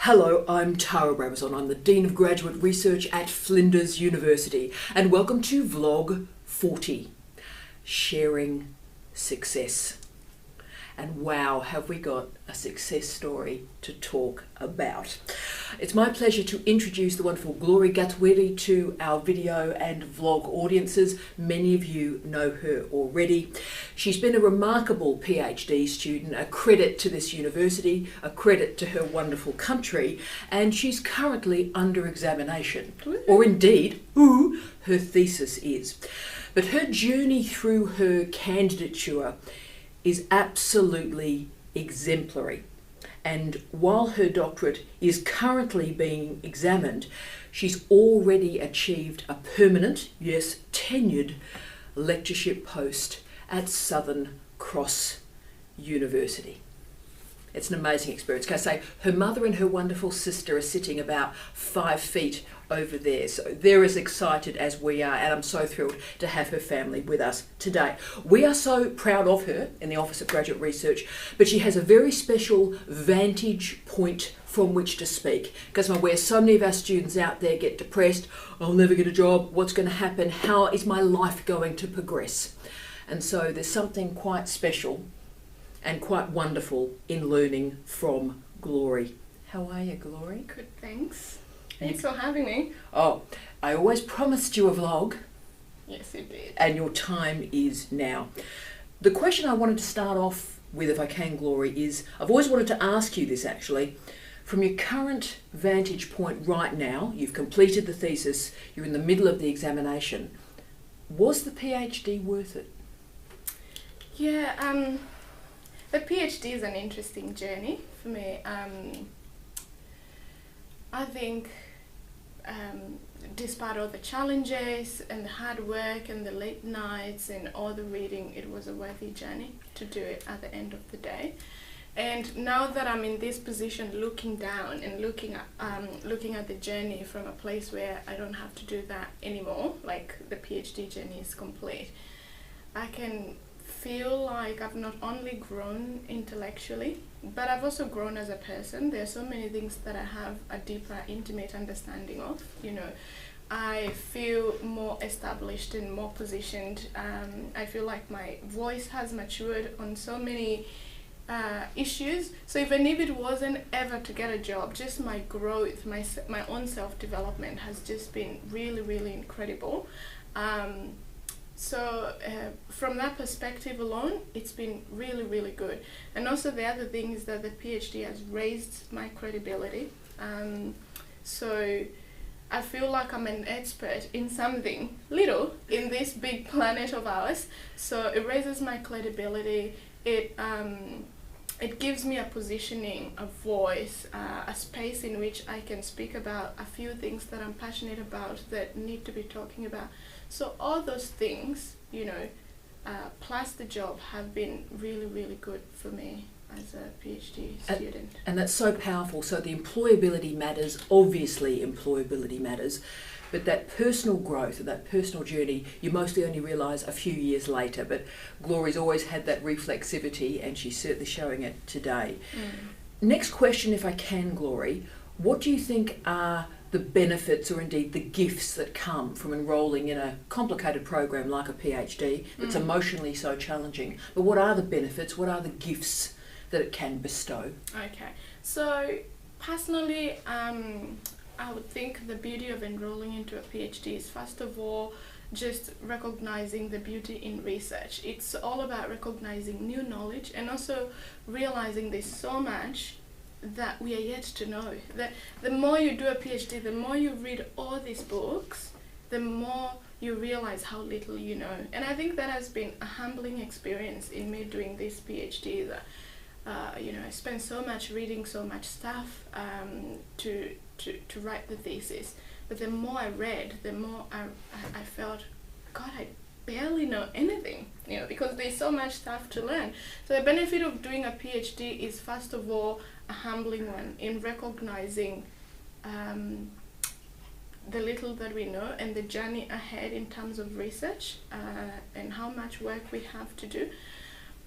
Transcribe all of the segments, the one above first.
Hello, I'm Tara Brabazon. I'm the Dean of Graduate Research at Flinders University, and welcome to Vlog 40, Sharing Success. And wow, have we got a success story to talk about. It's my pleasure to introduce the wonderful Glory Gatwiri to our video and vlog audiences. Many of you know her already. She's been a remarkable PhD student, a credit to this university, a credit to her wonderful country, and she's currently under examination, or indeed, her thesis is. But her journey through her candidature is absolutely exemplary. And while her doctorate is currently being examined, she's already achieved a permanent, yes, tenured lectureship post at Southern Cross University. It's an amazing experience. Can I say, her mother and her wonderful sister are sitting about 5 feet over there. So they're as excited as we are, and I'm so thrilled to have her family with us today. We are so proud of her in the Office of Graduate Research, but she has a very special vantage point from which to speak. Because I'm aware so many of our students out there get depressed. I'll never get a job. What's going to happen? How is my life going to progress? And so there's something quite special and quite wonderful in learning from Glory. How are you, Glory? Good, thanks. Thanks for having me. Oh, I always promised you a vlog. Yes, you did. And your time is now. The question I wanted to start off with, if I can, Glory, is I've always wanted to ask you this actually. From your current vantage point right now, you've completed the thesis, you're in the middle of the examination. Was the PhD worth it? Yeah, the PhD is an interesting journey for me. I think despite all the challenges and the hard work and the late nights and all the reading, it was a worthy journey to do it at the end of the day. And now that I'm in this position, looking down and looking at the journey from a place where I don't have to do that anymore, like the PhD journey is complete, I can feel like I've not only grown intellectually, but I've also grown as a person. There are so many things that I have a deeper, intimate understanding of. You know, I feel more established and more positioned. I feel like my voice has matured on so many issues. So even if it wasn't ever to get a job, just my growth, my own self-development has just been really, really incredible. So from that perspective alone, it's been really, really good. And also the other thing is that the PhD has raised my credibility. So I feel like I'm an expert in something little in this big planet of ours. So it raises my credibility. It gives me a positioning, a voice, a space in which I can speak about a few things that I'm passionate about that need to be talking about. So all those things, you know, plus the job have been really, really good for me as a PhD student. And that's so powerful. So the employability matters, obviously employability matters, but that personal growth and that personal journey, you mostly only realise a few years later. But Glory's always had that reflexivity, and she's certainly showing it today. Next question, if I can, Glory. What do you think are the benefits or indeed the gifts that come from enrolling in a complicated program like a PhD that's emotionally so challenging? But what are the benefits, what are the gifts that it can bestow? Okay, so personally, I would think the beauty of enrolling into a PhD is first of all just recognizing the beauty in research. It's all about recognizing new knowledge and also realizing there's so much that we are yet to know. The more you do a PhD, the more you read all these books, the more you realize how little you know. And I think that has been a humbling experience in me doing this PhD. You know, I spent so much reading, so much stuff to write the thesis. But the more I read, the more I felt, God, I barely know anything, you know, because there's so much stuff to learn. So the benefit of doing a PhD is first of all a humbling one in recognizing the little that we know and the journey ahead in terms of research and how much work we have to do.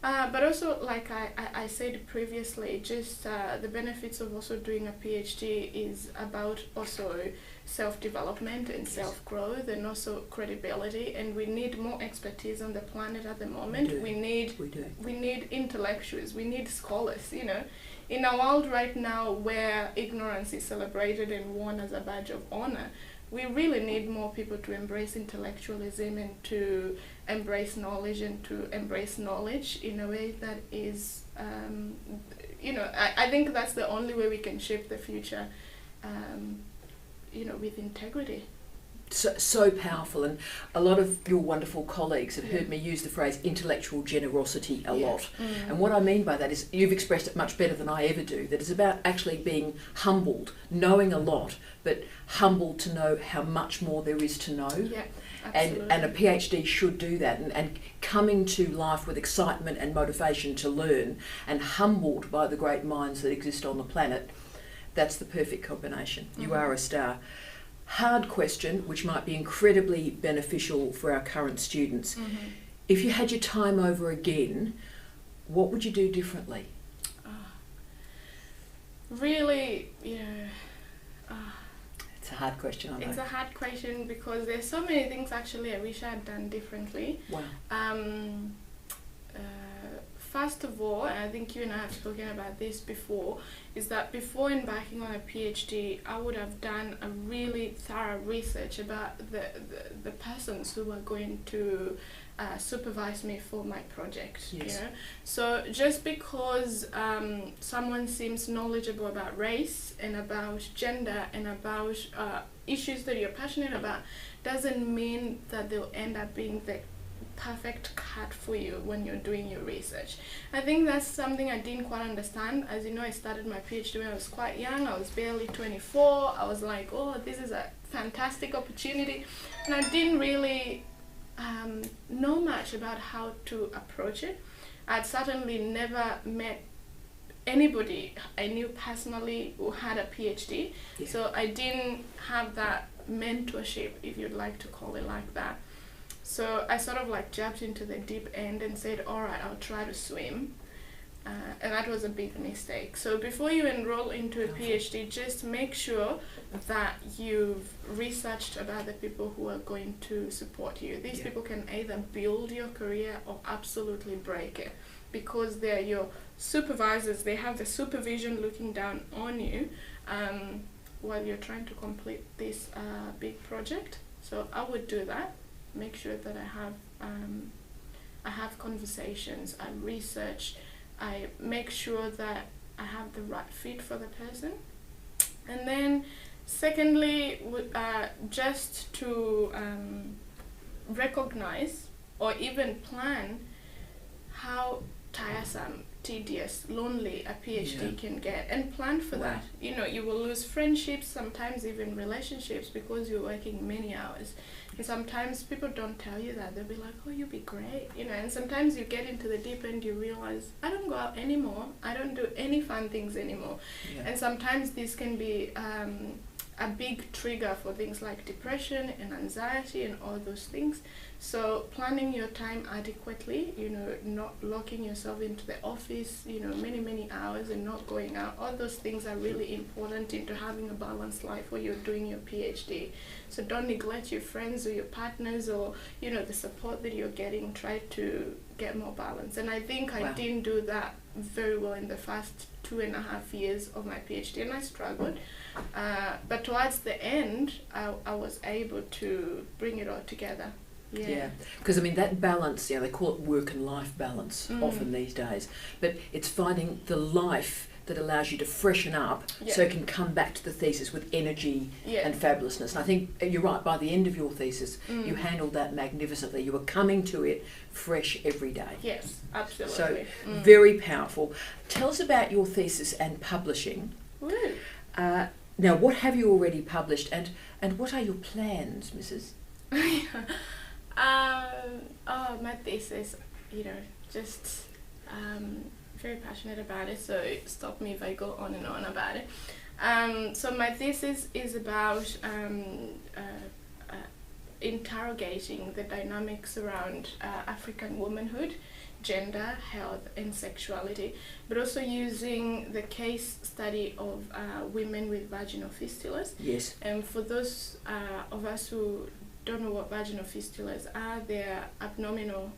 But also, like I said previously, just the benefits of also doing a PhD is about also self-development and self-growth and also credibility, and we need more expertise on the planet at the moment. We need intellectuals, we need scholars, you know. In a world right now where ignorance is celebrated and worn as a badge of honor, we really need more people to embrace intellectualism and to embrace knowledge and to embrace knowledge in a way that is, you know, I think that's the only way we can shape the future, you know, with integrity. So powerful, and a lot of your wonderful colleagues have heard me use the phrase intellectual generosity a lot. And what I mean by that is, you've expressed it much better than I ever do, that it's about actually being humbled, knowing a lot, but humbled to know how much more there is to know. Yeah, absolutely. And a PhD should do that, and coming to life with excitement and motivation to learn, and humbled by the great minds that exist on the planet. That's the perfect combination. You are a star. Hard question, which might be incredibly beneficial for our current students. If you had your time over again, what would you do differently? Really, It's a hard question, I know. It's a hard question because there's so many things actually I wish I had done differently. Wow. First of all, and I think you and I have spoken about this before, is that before embarking on a PhD, I would have done a really thorough research about the persons who are going to supervise me for my project. Yes. You know? So just because someone seems knowledgeable about race and about gender and about issues that you're passionate about doesn't mean that they'll end up being the perfect cut for you when you're doing your research. I think that's something I didn't quite understand. As you know, I started my PhD when I was quite young. I was barely 24. I was like, oh, this is a fantastic opportunity. And I didn't really know much about how to approach it. I'd certainly never met anybody I knew personally who had a PhD. Yeah. So I didn't have that mentorship, if you'd like to call it like that. So I sort of like jumped into the deep end and said, all right, I'll try to swim. And that was a big mistake. So before you enroll into a PhD, just make sure that you've researched about the people who are going to support you. These people can either build your career or absolutely break it, because they're your supervisors. They have the supervision looking down on you while you're trying to complete this big project. So I would do that. Make sure that I have conversations, I research, I make sure that I have the right fit for the person. And then secondly, just to recognize or even plan how tiresome, tedious, lonely a PhD can get, and plan for that. You know, you will lose friendships, sometimes even relationships, because you're working many hours. And sometimes people don't tell you that. They'll be like, oh, you'll be great, you know. And sometimes you get into the deep end, you realize, I don't go out anymore. I don't do any fun things anymore. And sometimes this can be a big trigger for things like depression and anxiety and all those things. So planning your time adequately, you know, not locking yourself into the office, you know, many hours and not going out, all those things are really important into having a balanced life while you're doing your PhD. So don't neglect your friends or your partners or, you know, the support that you're getting. Try to get more balance. And I think I didn't do that very well in the first 2.5 years of my PhD, and I struggled. But towards the end, I was able to bring it all together. Yeah, because I mean that balance, they call it work and life balance often these days, but it's finding the life that allows you to freshen up so you can come back to the thesis with energy and fabulousness. And I think you're right, by the end of your thesis, you handled that magnificently. You were coming to it fresh every day. Yes, absolutely. So very powerful. Tell us about your thesis and publishing. Now, what have you already published, and what are your plans, Mrs.? My thesis, you know, just very passionate about it, so stop me if I go on and on about it. So my thesis is about interrogating the dynamics around African womanhood, gender, health and sexuality, but also using the case study of women with vaginal fistulas. Yes. And for those of us who don't know what vaginal fistulas are, they're abnormal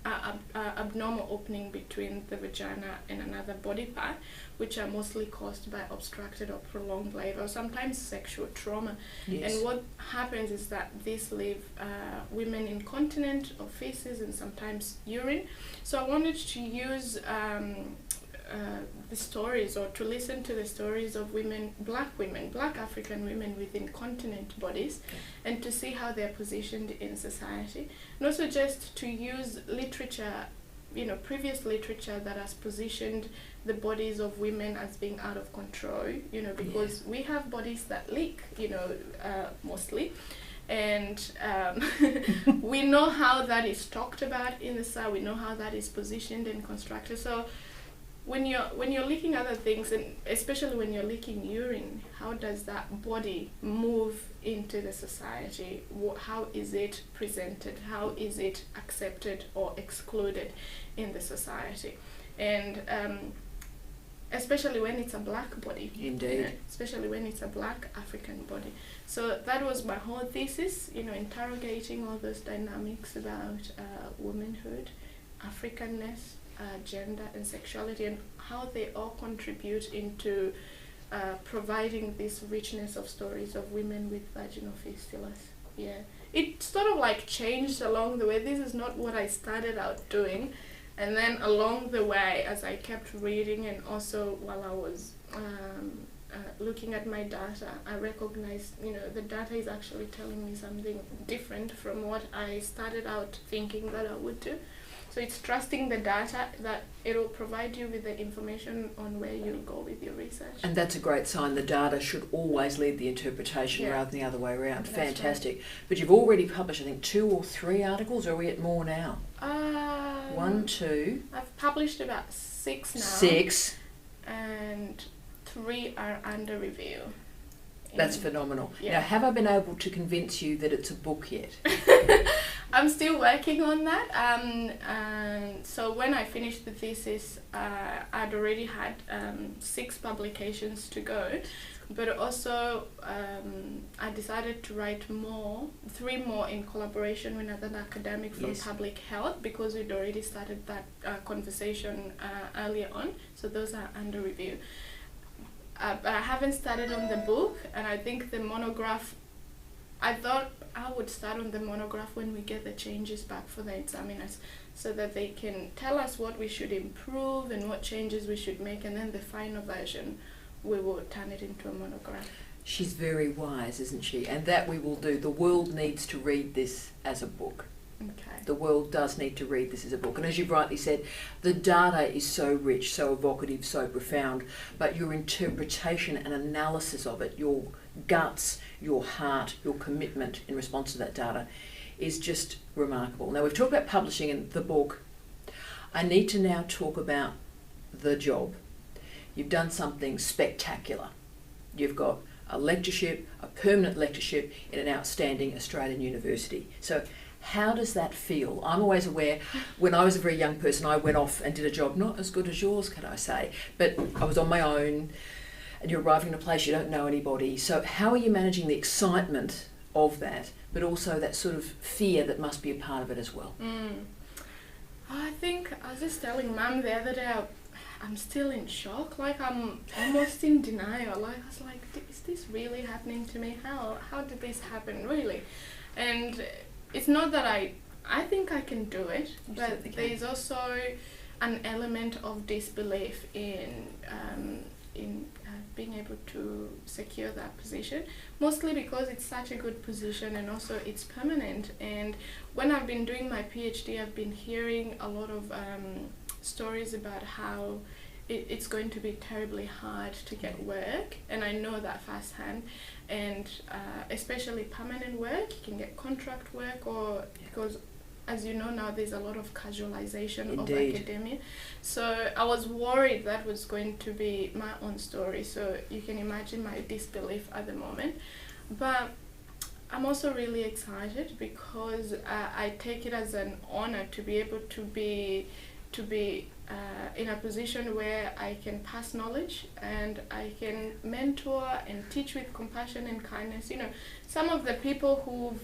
opening between the vagina and another body part, which are mostly caused by obstructed or prolonged labor, or sometimes sexual trauma. Yes. And what happens is that these leave women incontinent of feces and sometimes urine. So I wanted to use the stories, or to listen to the stories of black African women with incontinent bodies, and to see how they're positioned in society, and also just to use literature, previous literature that has positioned the bodies of women as being out of control, because we have bodies that leak, mostly. And we know how that is talked about in the South, we know how that is positioned and constructed. So when you're leaking other things, and especially when you're leaking urine, how does that body move into the society? How is it presented? How is it accepted or excluded in the society? And especially when it's a black body. Indeed. Especially when it's a black African body. So that was my whole thesis, interrogating all those dynamics about womanhood, Africanness, gender and sexuality, and how they all contribute into providing this richness of stories of women with vaginal fistulas. Yeah, it sort of like changed along the way. This is not what I started out doing, and then along the way, as I kept reading, and also while I was looking at my data, I recognized, the data is actually telling me something different from what I started out thinking that I would do. So it's trusting the data that it'll provide you with the information on where you'll go with your research. And that's a great sign. The data should always lead the interpretation rather than the other way around. That's fantastic. Right. But you've already published, I think, 2 or 3 articles, or are we at more now? 1, 2. I've published about 6 now. 6. And 3 are under review. That's phenomenal. Yeah. Now, have I been able to convince you that it's a book yet? I'm still working on that. So when I finished the thesis, I'd already had 6 publications to go, but also I decided to write 3 more in collaboration with another academic from public health, because we'd already started that conversation earlier on. So those are under review. I haven't started on the book, and I think the monograph, I thought I would start on the monograph when we get the changes back for the examiners, so that they can tell us what we should improve and what changes we should make, and then the final version, we will turn it into a monograph. She's very wise, isn't she? And that we will do. The world needs to read this as a book. Okay. The world does need to read this as a book. And as you've rightly said, the data is so rich, so evocative, so profound, but your interpretation and analysis of it, your guts, your heart, your commitment in response to that data is just remarkable. Now, we've talked about publishing in the book. I need to now talk about the job. You've done something spectacular. You've got a lectureship, a permanent lectureship in an outstanding Australian university. So how does that feel? I'm always aware, when I was a very young person, I went off and did a job not as good as yours, can I say, but I was on my own, and you're arriving in a place you don't know anybody. So how are you managing the excitement of that, but also that sort of fear that must be a part of it as well? I think I was just telling Mum the other day, I'm still in shock, like I'm almost in denial. Like I was like, is this really happening to me? How did this happen, really? And it's not that I think I can do it, but there's also an element of disbelief in being able to secure that position, mostly because it's such a good position, and also it's permanent. And when I've been doing my PhD, I've been hearing a lot of stories about how it's going to be terribly hard to get work, and I know that firsthand. And especially permanent work, you can get contract work, or because as you know now, there's a lot of casualization of academia. So I was worried that was going to be my own story. So you can imagine my disbelief at the moment. But I'm also really excited because I take it as an honor to be able to be in a position where I can pass knowledge and I can mentor and teach with compassion and kindness. You know, some of the people who've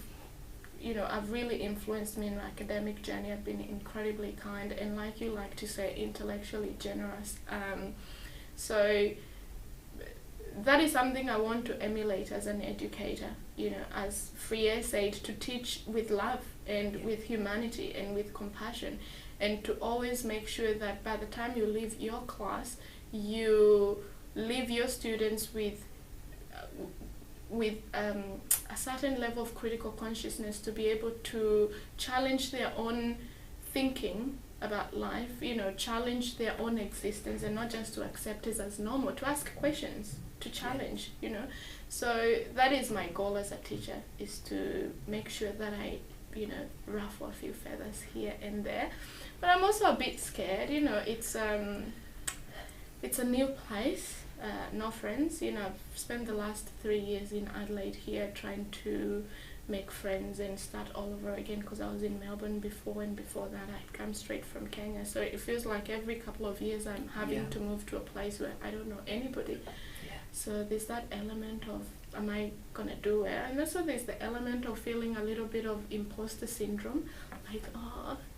have really influenced me in my academic journey have been incredibly kind and, like you like to say, intellectually generous. So that is something I want to emulate as an educator, as Freire said, to teach with love and with humanity and with compassion, and to always make sure that by the time you leave your class, you leave your students with a certain level of critical consciousness to be able to challenge their own thinking about life, challenge their own existence, and not just to accept it as normal, to ask questions, to challenge, So that is my goal as a teacher, is to make sure that I, ruffle a few feathers here and there. But I'm also a bit scared, it's a new place. No friends. I've spent the last 3 years in Adelaide here trying to make friends and start all over again, because I was in Melbourne before, and before that I'd come straight from Kenya. So it feels like every couple of years I'm having to move to a place where I don't know anybody. So there's that element of, am I gonna do it? And also there's the element of feeling a little bit of imposter syndrome, like,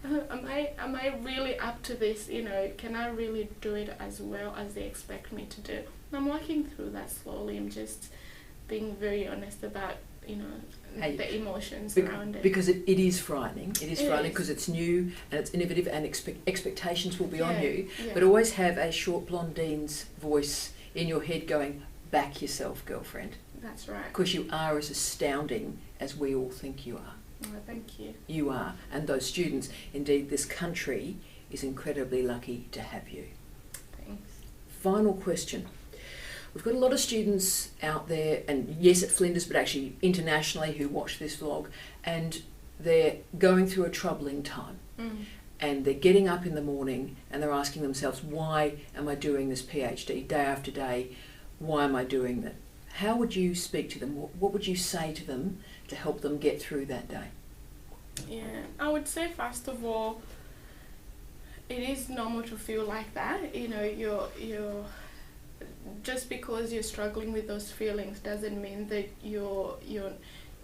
am I really up to this? Can I really do it as well as they expect me to do? And I'm working through that slowly. I'm just being very honest about, the emotions around it. Because it is frightening. It is frightening because it's new and it's innovative, and expectations will be on you. Yeah. But always have a short blondine's voice in your head going, back yourself, girlfriend. That's right. Because you are as astounding as we all think you are. Oh, thank you. You are. And those students, indeed this country is incredibly lucky to have you. Thanks. Final question. We've got a lot of students out there, and yes, at Flinders, but actually internationally, who watch this vlog, and they're going through a troubling time. And they're getting up in the morning and they're asking themselves, why am I doing this PhD day after day? Why am I doing that? How would you speak to them? What would you say to them to help them get through that day? Yeah, I would say, first of all, it is normal to feel like that. You're just because you're struggling with those feelings doesn't mean that you're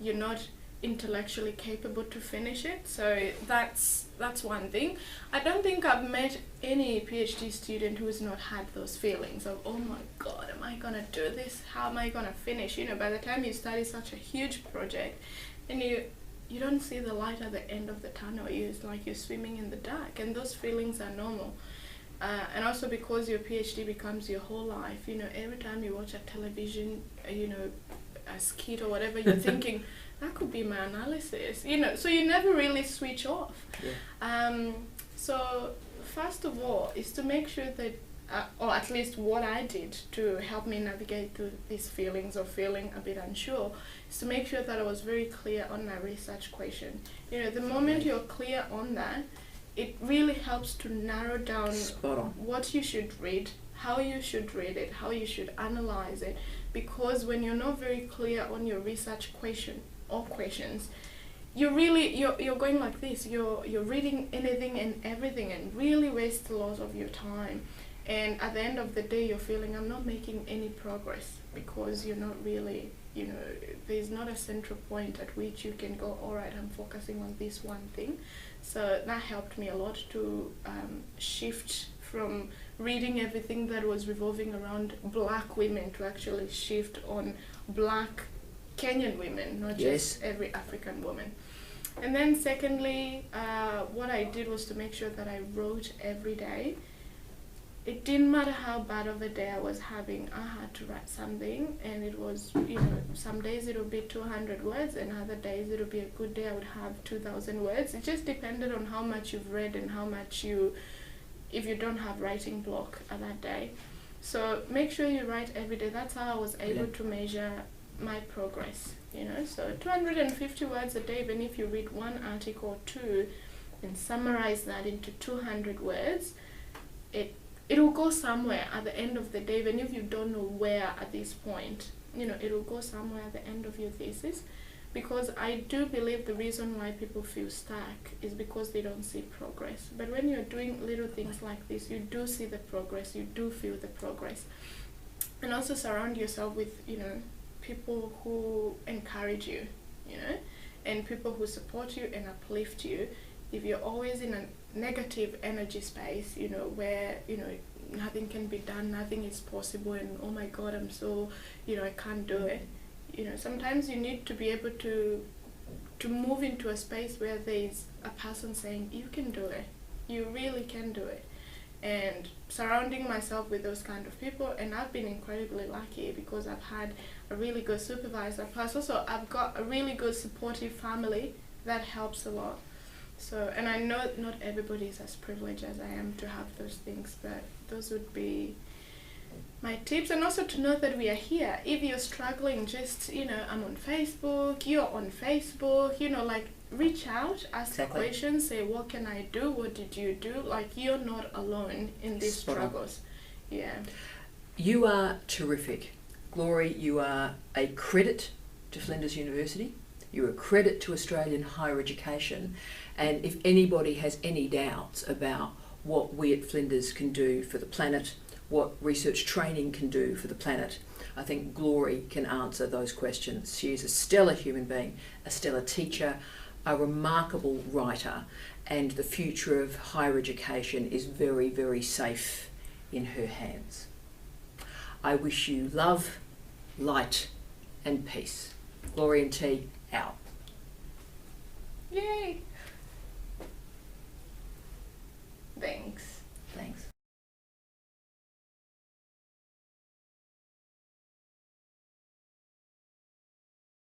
not intellectually capable to finish it. So that's one thing. I don't think I've met any PhD student who's not had those feelings of, oh my god, am I gonna do this? How am I gonna finish? By the time you study such a huge project and you don't see the light at the end of the tunnel, it's like you're swimming in the dark, and those feelings are normal. And also because your PhD becomes your whole life, every time you watch a television, a skit or whatever, you're thinking, that could be my analysis, so you never really switch off. Yeah. So first of all is to make sure that, or at least what I did to help me navigate through these feelings of feeling a bit unsure, is to make sure that I was very clear on my research question. The moment you're clear on that, it really helps to narrow down what you should read, how you should read it, how you should analyze it. Because when you're not very clear on your research question or questions, you're going like this. You're reading anything and everything and really waste a lot of your time. And at the end of the day, you're feeling, I'm not making any progress, because you're not really, there's not a central point at which you can go, all right, I'm focusing on this one thing. So that helped me a lot to shift from reading everything that was revolving around black women to actually shift on black Kenyan women, not just every African woman. And then secondly, what I did was to make sure that I wrote every day. It didn't matter how bad of a day I was having, I had to write something, and it was, some days it would be 200 words, and other days it would be a good day, I would have 2,000 words. It just depended on how much you've read and how much if you don't have writing block at that day. So make sure you write every day. That's how I was able to measure my progress, So 250 words a day, even if you read one article or two and summarize that into 200 words, it will go somewhere at the end of the day, even if you don't know where at this point. It will go somewhere at the end of your thesis. because I do believe the reason why people feel stuck is because they don't see progress. But when you're doing little things like this, you do see the progress, you do feel the progress. And also surround yourself with, you know, people who encourage you, you know, and people who support you and uplift you. If you're always in a negative energy space, you know, where, you know, nothing can be done, nothing is possible, and oh my God, I'm so, you know, I can't do it. You know, sometimes you need to be able to move into a space where there's a person saying, you can do it, you really can do it. And surrounding myself with those kind of people, and I've been incredibly lucky because I've had a really good supervisor, plus also I've got a really good supportive family that helps a lot. So, and I know not everybody is as privileged as I am to have those things, but those would be my tips. And also to know that we are here. If you're struggling, just, you know, I'm on Facebook, you're on Facebook, you know, like reach out, ask questions, say, what can I do? What did you do? Like, you're not alone in these struggles. Yeah. You are terrific. Glory, you are a credit to Flinders University. You're a credit to Australian higher education. And if anybody has any doubts about what we at Flinders can do for the planet, what research training can do for the planet, I think Glory can answer those questions. She is a stellar human being, a stellar teacher, a remarkable writer, and the future of higher education is very, very safe in her hands. I wish you love, light, and peace. Glory and T, out. Yay!